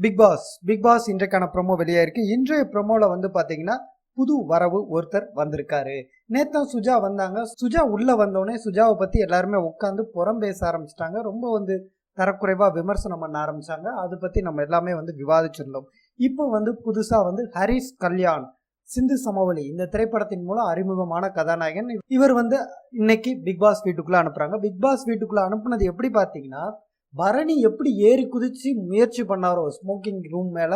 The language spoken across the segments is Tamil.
பிக் பாஸ் இன்றைக்கான ப்ரோமோ வெளியாயிருக்கு. இன்றைய ப்ரோமோல வந்து பாத்தீங்கன்னா புது வரவு ஒருத்தர் வந்திருக்காரு. நேத்தான் சுஜா வந்தாங்க. சுஜா உள்ள வந்தோடனே சுஜாவை பத்தி எல்லாருமே உட்காந்து புறம் பேச ஆரம்பிச்சிட்டாங்க. ரொம்ப வந்து தரக்குறைவா விமர்சனம் பண்ண ஆரம்பிச்சாங்க. அதை பத்தி நம்ம எல்லாமே வந்து விவாதிச்சிருந்தோம். இப்போ வந்து புதுசா வந்து ஹரிஷ் கல்யாண் சிந்து சமவெளி இந்த திரைப்படத்தின் மூலம் அறிமுகமான கதாநாயகன். இவர் வந்து இன்னைக்கு பிக் பாஸ் வீட்டுக்குள்ள அனுப்புறாங்க. பிக் பாஸ் வீட்டுக்குள்ள அனுப்புனது எப்படி பாத்தீங்கன்னா, பரணி எப்படி ஏறி குதிச்சு முயற்சி பண்ணாரோ, ஸ்மோக்கிங் ரூம் மேல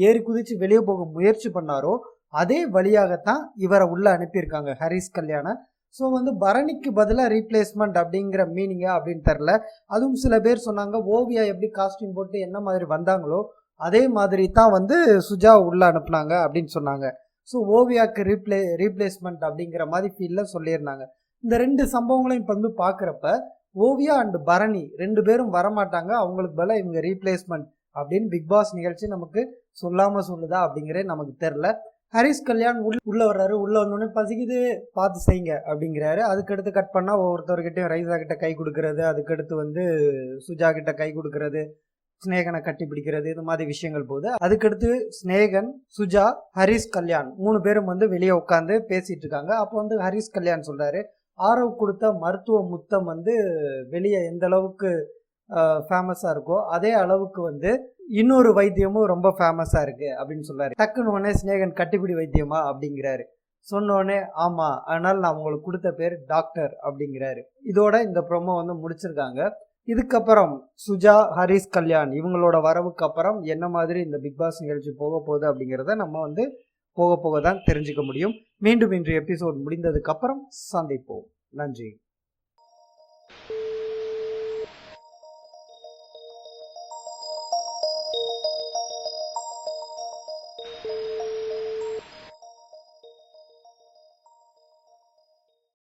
ஏறி குதிச்சு வெளியே போக முயற்சி பண்ணாரோ, அதே வழியாகத்தான் இவரை உள்ள அனுப்பியிருக்காங்க ஹரிஷ் கல்யாண. ஸோ வந்து பரணிக்கு பதிலாக ரீப்ளேஸ்மெண்ட் அப்படிங்கிற மீனிங்கா அப்படின்னு தெரில. அதுவும் சில பேர் சொன்னாங்க ஓவியா எப்படி காஸ்டியூம் போட்டு என்ன மாதிரி வந்தாங்களோ அதே மாதிரி தான் வந்து சுஜா உள்ள அனுப்புனாங்க அப்படின்னு சொன்னாங்க. ஸோ ஓவியாவுக்கு ரீப்ளேஸ்மெண்ட் அப்படிங்கிற மாதிரி ஃபீல்ல சொல்லியிருந்தாங்க. இந்த ரெண்டு சம்பவங்களையும் இப்போ வந்து பார்க்குறப்ப ஓவியா அண்ட் பரணி ரெண்டு பேரும் வரமாட்டாங்க, அவங்களுக்கு பதிலாக இவங்க ரீப்ளேஸ்மெண்ட் அப்படின்னு பிக் பாஸ் நிகழ்ச்சி நமக்கு சொல்லாம சொல்லுதா அப்படிங்கிறது நமக்கு தெரில. ஹரிஷ் கல்யாண் உள்ள வர்றாரு. உள்ள வந்தோடனே பசிக்குது பார்த்து செய்யுங்க அப்படிங்கிறாரு. அதுக்கடுத்து கட் பண்ணா ஒவ்வொருத்தர்கிட்டையும் ரைசா கிட்ட கை கொடுக்கறது, அதுக்கடுத்து வந்து சுஜா கிட்ட கை கொடுக்கறது, ஸ்னேகனை கட்டி பிடிக்கிறது, இந்த மாதிரி விஷயங்கள் போகுது. அதுக்கடுத்து ஸ்னேகன், சுஜா, ஹரிஷ் கல்யாண் 3 பேரும் வந்து வெளியே உட்காந்து பேசிட்டு இருக்காங்க. அப்போ வந்து ஹரிஷ் கல்யாண் சொல்றாரு, ஆரவ் கொடுத்த மருத்துவ முத்தம் வந்து வெளியே எந்த அளவுக்கு ஃபேமஸா இருக்கோ அதே அளவுக்கு வந்து இன்னொரு வைத்தியமும் ரொம்ப ஃபேமஸா இருக்கு அப்படின்னு சொல்றாரு. டக்குன்னு உடனே ஸ்னேகன் கட்டிப்பிடி வைத்தியமா அப்படிங்கிறாரு. சொன்னோடனே ஆமா, அதனால நான் உங்களுக்கு கொடுத்த பேர் டாக்டர் அப்படிங்கிறாரு. இதோட இந்த ப்ரோமோ வந்து முடிச்சிருக்காங்க. இதுக்கப்புறம் சுஜா, ஹரிஷ் கல்யாண் இவங்களோட வரவுக்கு அப்புறம் என்ன மாதிரி இந்த பிக் பாஸ் நிகழ்ச்சி போக போகுது அப்படிங்கிறத நம்ம வந்து போக தான் தெரிஞ்சுக்க முடியும். மீண்டும் இன்றைய எபிசோட் முடிந்ததுக்கு அப்புறம் சந்திப்போம். நன்றி.